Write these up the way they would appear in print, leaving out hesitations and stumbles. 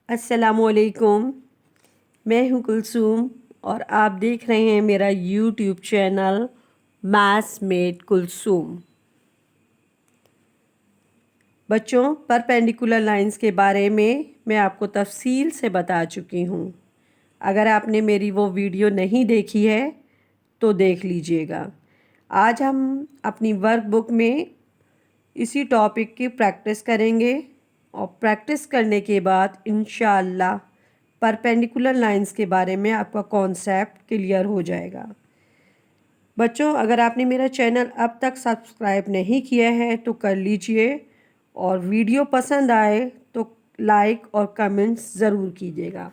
अस्सलामुअलैकुम। मैं हूं कुलसूम और आप देख रहे हैं मेरा YouTube channel maths made Kulsoom. बच्चों, परपेंडिकुलर लाइंस के बारे में मैं आपको तफसील से बता चुकी हूं। अगर आपने मेरी वो वीडियो नहीं देखी है तो देख लीजिएगा। आज हम अपनी वर्कबुक में इसी टॉपिक की प्रैक्टिस करेंगे और प्रैक्टिस करने के बाद इंशाअल्लाह परपेंडिकुलर लाइंस के बारे में आपका कॉन्सेप्ट क्लियर हो जाएगा। बच्चों, अगर आपने मेरा चैनल अब तक सब्सक्राइब नहीं किया है तो कर लीजिए और वीडियो पसंद आए तो लाइक और कमेंट्स ज़रूर कीजिएगा।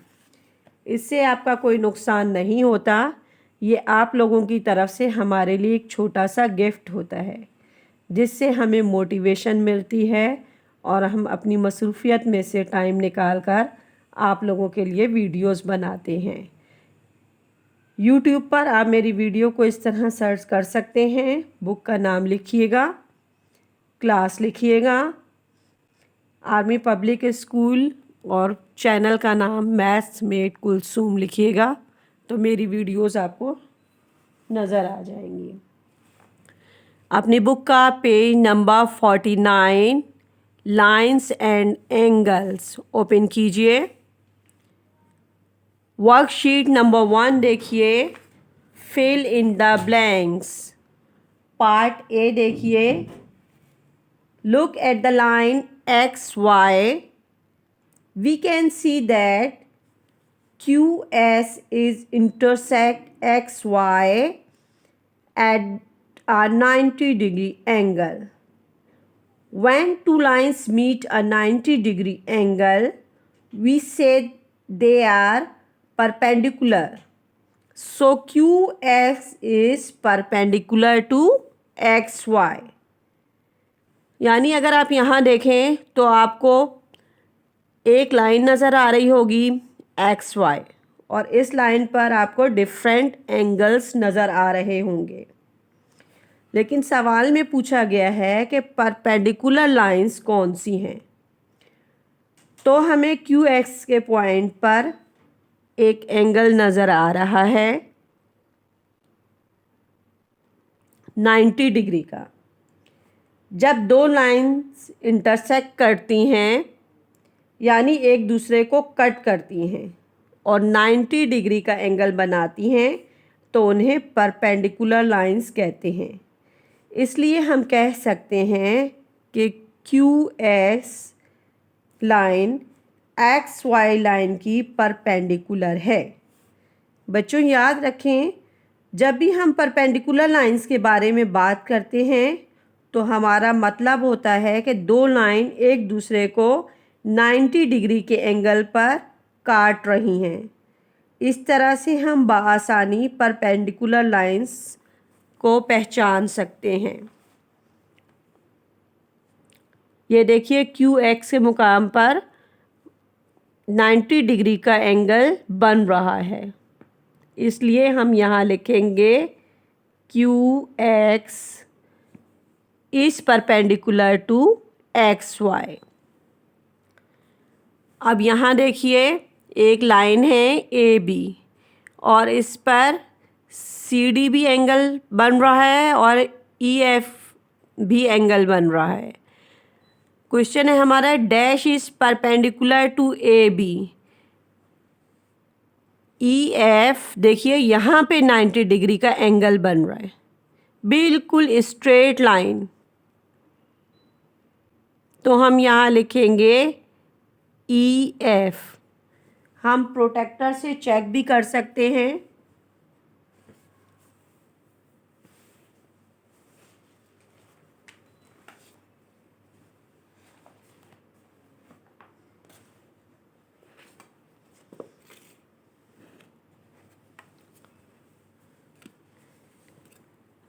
इससे आपका कोई नुकसान नहीं होता, ये आप लोगों की तरफ से हमारे लिए एक छोटा सा गिफ्ट होता है जिससे हमें मोटिवेशन मिलती है और हम अपनी मसरूफ़ियत में से टाइम निकाल कर आप लोगों के लिए वीडियोस बनाते हैं। यूट्यूब पर आप मेरी वीडियो को इस तरह सर्च कर सकते हैं। बुक का नाम लिखिएगा, क्लास लिखिएगा, आर्मी पब्लिक स्कूल और चैनल का नाम मैथ्स मेड कुलसूम लिखिएगा तो मेरी वीडियोस आपको नज़र आ जाएंगी। अपनी बुक का page number 49 lines and angles open कीजिए। वर्कशीट नंबर 1 देखिए, fill in the blanks. Part A देखिए, look at the line X Y. We can see that QS is intersect XY at a 90-degree angle. When two lines meet a 90-degree angle, we say they are perpendicular. So QX is perpendicular to XY. यानी अगर आप यहाँ देखें तो आपको एक line नज़र आ रही होगी XY और इस लाइन पर आपको डिफरेंट एंगल्स नज़र आ रहे होंगे। लेकिन सवाल में पूछा गया है कि परपेंडिकुलर लाइंस कौन सी हैं। तो हमें QX के पॉइंट पर एक एंगल नज़र आ रहा है 90 डिग्री का। जब दो लाइंस इंटरसेक्ट करती हैं यानी एक दूसरे को कट करती हैं और 90 डिग्री का एंगल बनाती हैं तो उन्हें परपेंडिकुलर लाइंस कहते हैं। इसलिए हम कह सकते हैं कि QS लाइन XY लाइन की परपेंडिकुलर है। बच्चों, याद रखें, जब भी हम परपेंडिकुलर लाइंस के बारे में बात करते हैं तो हमारा मतलब होता है कि दो लाइन एक दूसरे को 90 डिग्री के एंगल पर काट रही हैं। इस तरह से हम बआसानी परपेंडिकुलर लाइंस को पहचान सकते हैं। ये देखिए, QX के मुकाम पर 90 डिग्री का एंगल बन रहा है, इसलिए हम यहाँ लिखेंगे QX is perpendicular to XY। अब यहाँ देखिए, एक लाइन है AB और इस पर CD भी एंगल बन रहा है और EF भी एंगल बन रहा है। क्वेश्चन है हमारा, dash is perpendicular to AB। EF देखिए, यहाँ पे 90 डिग्री का एंगल बन रहा है, बिल्कुल स्ट्रेट लाइन। तो हम यहाँ लिखेंगे EF। हम प्रोटेक्टर से चेक भी कर सकते हैं।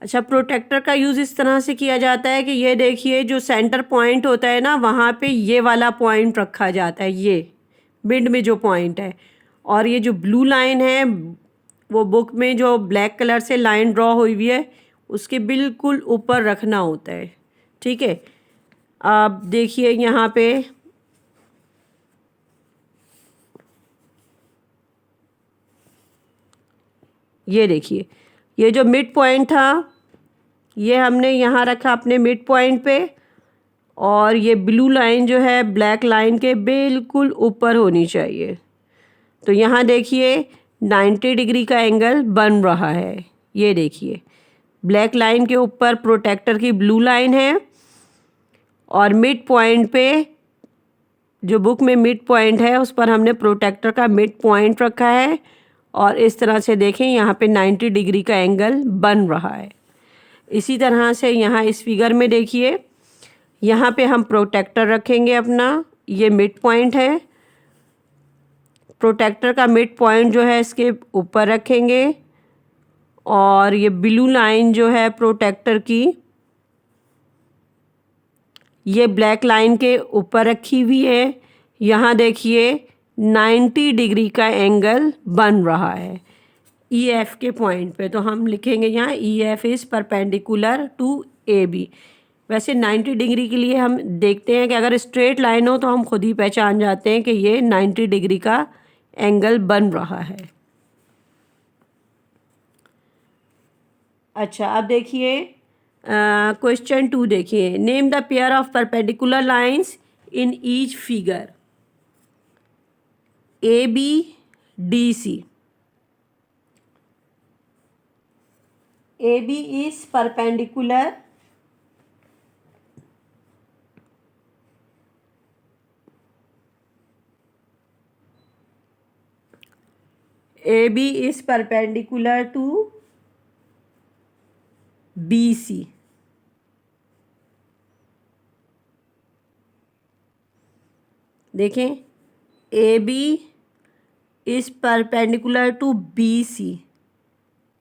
अच्छा, प्रोटेक्टर का यूज़ इस तरह से किया जाता है कि ये देखिए, जो सेंटर पॉइंट होता है ना, वहाँ पे ये वाला पॉइंट रखा जाता है, ये मिड में जो पॉइंट है, और ये जो ब्लू लाइन है वो बुक में जो ब्लैक कलर से लाइन ड्रॉ हुई हुई है उसके बिल्कुल ऊपर रखना होता है। ठीक है, आप देखिए यहाँ पे ये देखिए, ये जो मिड पॉइंट था ये हमने यहाँ रखा अपने मिड पॉइंट पे, और ये ब्लू लाइन जो है ब्लैक लाइन के बिल्कुल ऊपर होनी चाहिए। तो यहाँ देखिए 90 डिग्री का एंगल बन रहा है। ये देखिए ब्लैक लाइन के ऊपर प्रोटेक्टर की ब्लू लाइन है, और मिड पॉइंट पे जो बुक में मिड पॉइंट है उस पर हमने प्रोटेक्टर का मिड पॉइंट रखा है, और इस तरह से देखें यहाँ पे 90 डिग्री का एंगल बन रहा है। इसी तरह से यहाँ इस फिगर में देखिए, यहाँ पे हम प्रोटेक्टर रखेंगे अपना, ये मिड पॉइंट है, प्रोटेक्टर का मिड पॉइंट जो है इसके ऊपर रखेंगे, और ये ब्लू लाइन जो है प्रोटेक्टर की ये ब्लैक लाइन के ऊपर रखी हुई है। यहाँ देखिए 90 डिग्री का एंगल बन रहा है ई एफ के पॉइंट पे। तो हम लिखेंगे यहाँ E F is perpendicular to A B. वैसे 90 डिग्री के लिए हम देखते हैं कि अगर स्ट्रेट लाइन हो तो हम खुद ही पहचान जाते हैं कि ये 90 डिग्री का एंगल बन रहा है। अच्छा, अब देखिए क्वेश्चन 2 देखिए, name the pair of perpendicular lines in each figure A B D C. A B is perpendicular AB is perpendicular to BC. देखें AB is perpendicular to BC,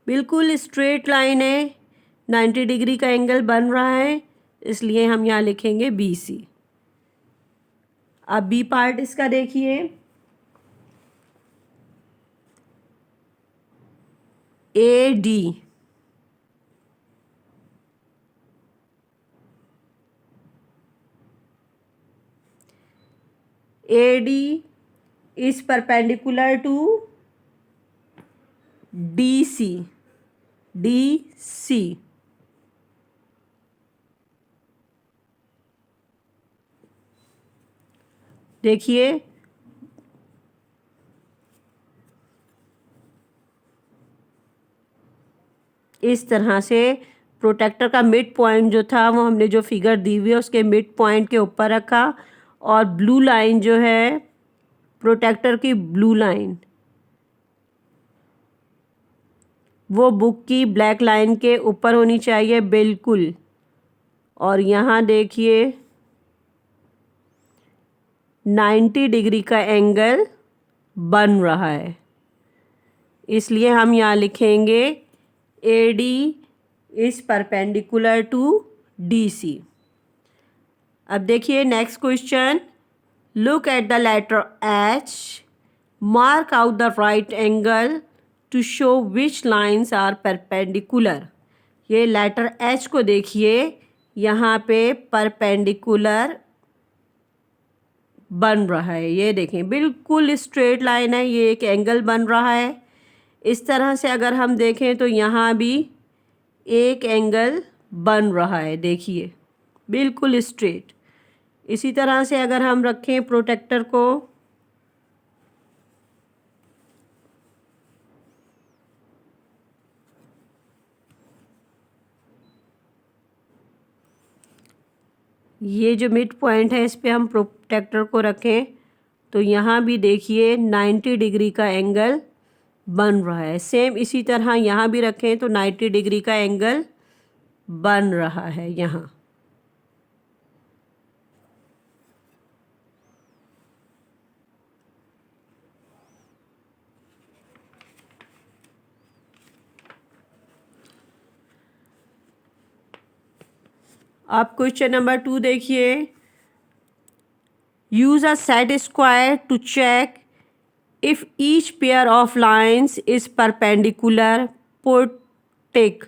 बिल्कुल स्ट्रेट लाइन है, 90 डिग्री का angle बन रहा है, इसलिए हम यहाँ लिखेंगे BC। अब बी पार्ट इसका देखिए, AD AD is perpendicular to DC, DC। देखिए इस तरह से प्रोटेक्टर का मिड पॉइंट जो था वो हमने जो फिगर दी हुई है उसके मिड पॉइंट के ऊपर रखा, और ब्लू लाइन जो है प्रोटेक्टर की ब्लू लाइन वो बुक की ब्लैक लाइन के ऊपर होनी चाहिए बिल्कुल। और यहाँ देखिए 90 डिग्री का एंगल बन रहा है, इसलिए हम यहाँ लिखेंगे AD is perpendicular to DC। अब देखिए next question, look at the letter H, mark out the right angle to show which lines are perpendicular. ये लेटर H को देखिए, यहाँ पे परपेंडिकुलर बन रहा है, ये देखें बिल्कुल स्ट्रेट लाइन है, ये एक एंगल बन रहा है। इस तरह से अगर हम देखें तो यहाँ भी एक एंगल बन रहा है, देखिए बिल्कुल स्ट्रेट। इसी तरह से अगर हम रखें प्रोटेक्टर को, ये जो मिड पॉइंट है इस पे हम प्रोटेक्टर को रखें तो यहाँ भी देखिए 90 डिग्री का एंगल बन रहा है। सेम इसी तरह यहाँ भी रखें तो 90 डिग्री का एंगल बन रहा है यहाँ। आप क्वेश्चन नंबर 2 देखिए, use a set square to check if each pair of lines is perpendicular, put tick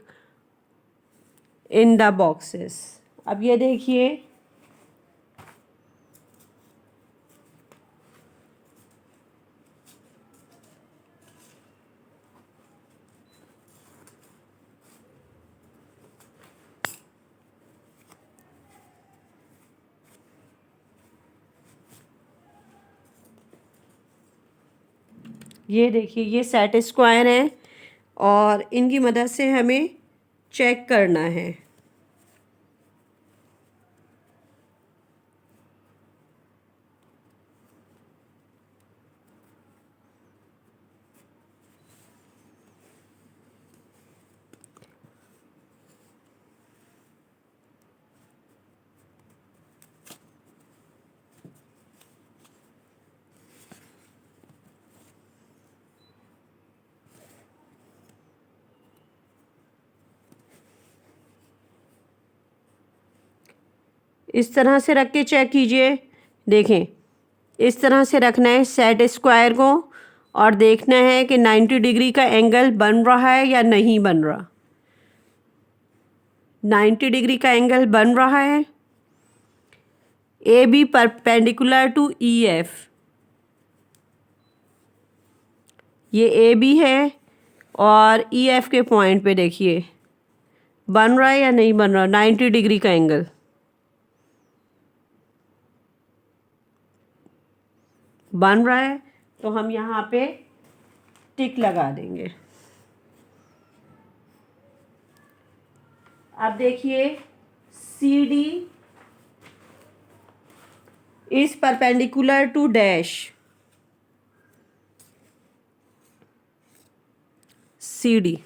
in the boxes. अब ये देखिए ये देखिए ये सेट स्क्वायर है और इनकी मदद से हमें चेक करना है। इस तरह से रख के चेक कीजिए। देखें इस तरह से रखना है सेट स्क्वायर को और देखना है कि 90 डिग्री का एंगल बन रहा है या नहीं बन रहा। 90 डिग्री का एंगल बन रहा है। A B perpendicular to E F, ये ए बी है और ई एफ के पॉइंट पे देखिए बन रहा है या नहीं बन रहा। 90 डिग्री का एंगल बन रहा है तो हम यहाँ पे टिक लगा देंगे। अब देखिए C D is perpendicular to dash, C D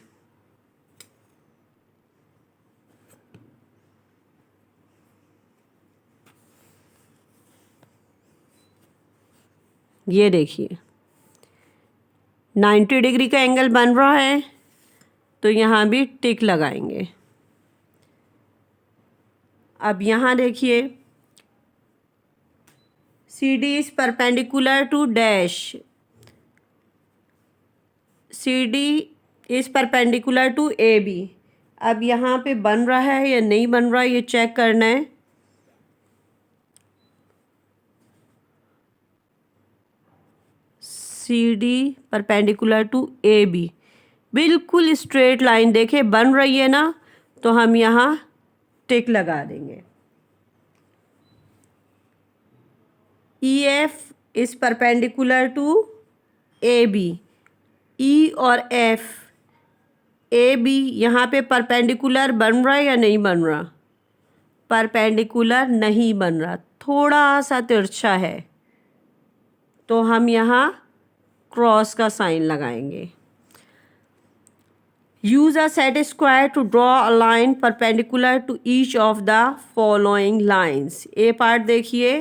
ये देखिए 90 डिग्री का एंगल बन रहा है तो यहाँ भी टिक लगाएंगे। अब यहाँ देखिए C D is perpendicular to dash, C D is perpendicular to A B. अब यहाँ पे बन रहा है या नहीं बन रहा है ये चेक करना है। C D perpendicular to A B, बिल्कुल स्ट्रेट लाइन देखे बन रही है ना, तो हम यहाँ टिक लगा देंगे। E F is perpendicular to A B, E और एफ, ए बी यहाँ पे परपेंडिकुलर बन रहा है या नहीं बन रहा। परपेंडिकुलर नहीं बन रहा, थोड़ा सा तिरछा है, तो हम यहाँ क्रॉस का साइन लगाएंगे। Use a set square to draw a line perpendicular to each of the following lines. A part देखिए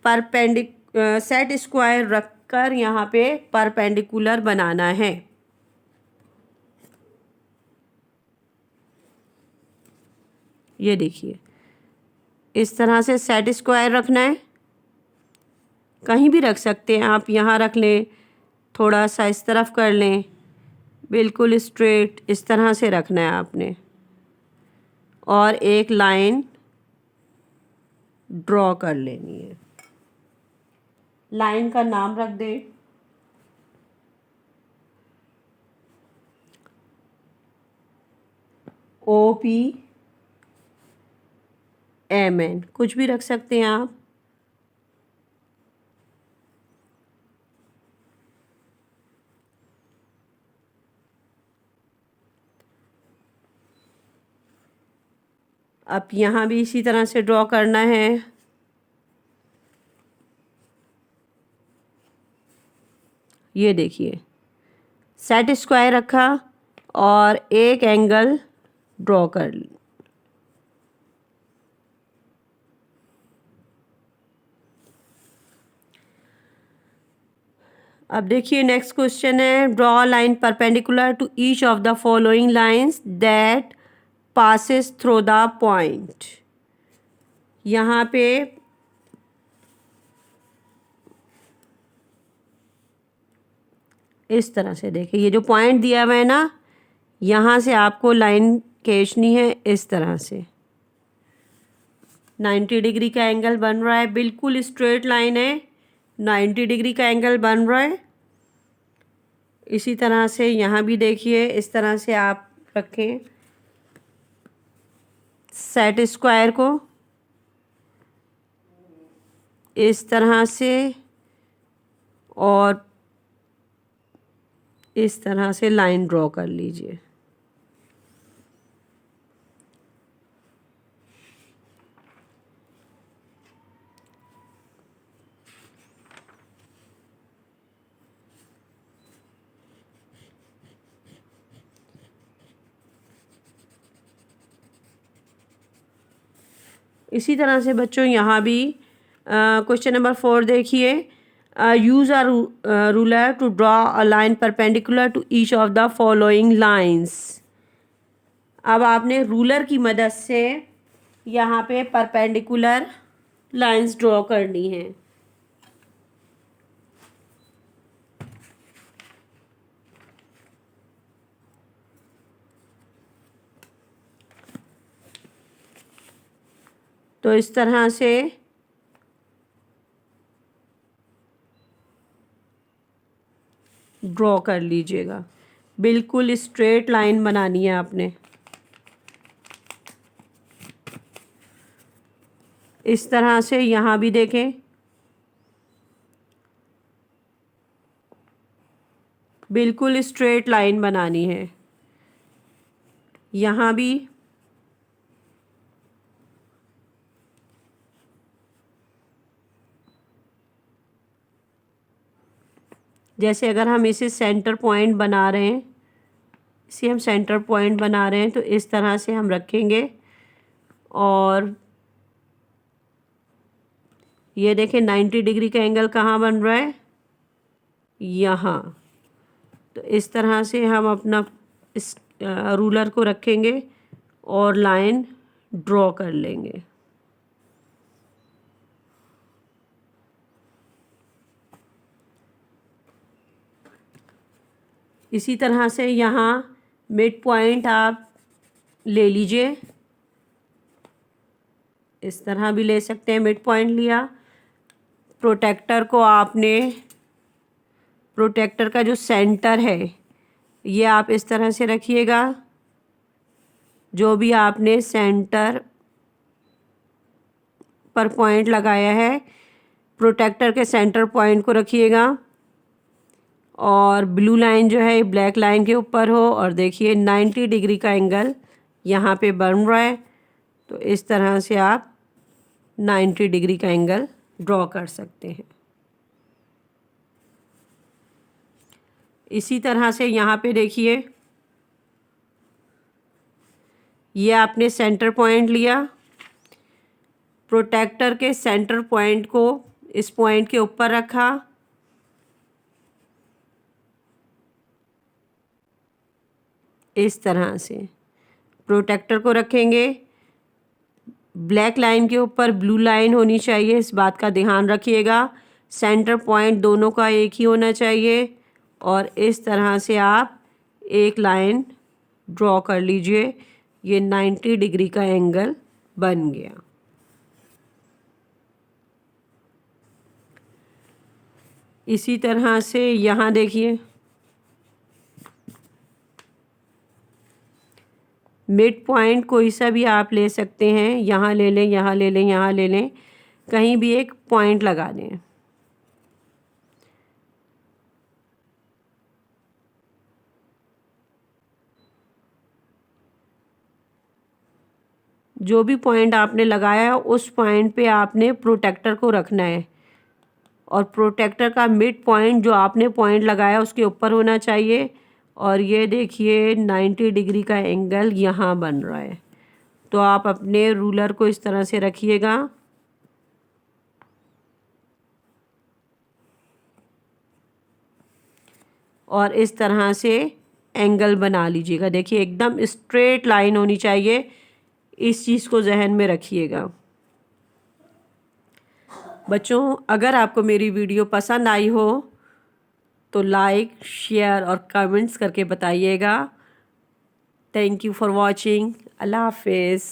सेट स्क्वायर रखकर यहाँ पे परपेंडिकुलर बनाना है। ये देखिए इस तरह से सेट स्क्वायर रखना है, कहीं भी रख सकते हैं आप, यहाँ रख लें, थोड़ा सा इस तरफ कर लें, बिल्कुल स्ट्रेट इस तरह से रखना है आपने और एक लाइन ड्रॉ कर लेनी है। लाइन का नाम रख दें ओ पी एम एन, कुछ भी रख सकते हैं आप। अब यहाँ भी इसी तरह से ड्रॉ करना है। ये देखिए सेट स्क्वायर रखा और एक एंगल ड्रॉ कर ली। अब देखिए नेक्स्ट क्वेश्चन है draw line perpendicular to each of the following lines that passes through the point. यहाँ पे इस तरह से देखिए ये जो पॉइंट दिया हुआ है ना, यहाँ से आपको लाइन खींचनी है इस तरह से। 90 डिग्री का एंगल बन रहा है, बिल्कुल स्ट्रेट लाइन है, 90 डिग्री का एंगल बन रहा है। इसी तरह से यहाँ भी देखिए इस तरह से आप रखें सेट स्क्वायर को इस तरह से और इस तरह से लाइन ड्रॉ कर लीजिए। इसी तरह से बच्चों यहाँ भी क्वेश्चन नंबर 4 देखिए। Use a ruler to draw a line perpendicular to each of the following lines. अब आपने रूलर की मदद से यहाँ पे परपेंडिकुलर लाइंस ड्रॉ करनी है। तो इस तरह से ड्रॉ कर लीजिएगा। बिल्कुल स्ट्रेट लाइन बनानी है आपने। इस तरह से यहाँ भी देखें, बिल्कुल स्ट्रेट लाइन बनानी है। यहाँ भी जैसे अगर हम इसे सेंटर पॉइंट बना रहे हैं, इसे हम सेंटर पॉइंट बना रहे हैं, तो इस तरह से हम रखेंगे। और ये देखें 90 डिग्री का एंगल कहाँ बन रहा है, यहाँ। तो इस तरह से हम अपना इस रूलर को रखेंगे और लाइन ड्रॉ कर लेंगे। इसी तरह से यहाँ मिड पॉइंट आप ले लीजिए। इस तरह भी ले सकते हैं, मिड पॉइंट लिया। प्रोटेक्टर को आपने, प्रोटेक्टर का जो सेंटर है ये आप इस तरह से रखिएगा। जो भी आपने सेंटर पर पॉइंट लगाया है, प्रोटेक्टर के सेंटर पॉइंट को रखिएगा। और ब्लू लाइन जो है ब्लैक लाइन के ऊपर हो। और देखिए 90 डिग्री का एंगल यहाँ पे बन रहा है। तो इस तरह से आप 90 डिग्री का एंगल ड्रॉ कर सकते हैं। इसी तरह से यहाँ पे देखिए, ये आपने सेंटर पॉइंट लिया, प्रोटेक्टर के सेंटर पॉइंट को इस पॉइंट के ऊपर रखा। इस तरह से प्रोटेक्टर को रखेंगे। ब्लैक लाइन के ऊपर ब्लू लाइन होनी चाहिए, इस बात का ध्यान रखिएगा। सेंटर पॉइंट दोनों का एक ही होना चाहिए। और इस तरह से आप एक लाइन ड्रॉ कर लीजिए। ये 90 डिग्री का एंगल बन गया। इसी तरह से यहाँ देखिए, मिड पॉइंट कोई सा भी आप ले सकते हैं। यहाँ ले लें, यहाँ ले लें, यहाँ ले लें, कहीं भी एक पॉइंट लगा दें। जो भी पॉइंट आपने लगाया उस पॉइंट पे आपने प्रोटेक्टर को रखना है। और प्रोटेक्टर का मिड पॉइंट जो आपने पॉइंट लगाया उसके ऊपर होना चाहिए। और ये देखिए 90 डिग्री का एंगल यहाँ बन रहा है। तो आप अपने रूलर को इस तरह से रखिएगा और इस तरह से एंगल बना लीजिएगा। देखिए एकदम स्ट्रेट लाइन होनी चाहिए, इस चीज़ को जहन में रखिएगा। बच्चों, अगर आपको मेरी वीडियो पसंद आई हो तो लाइक, शेयर और कमेंट्स करके बताइएगा। Thank you for watching. अल्लाह हाफिज़।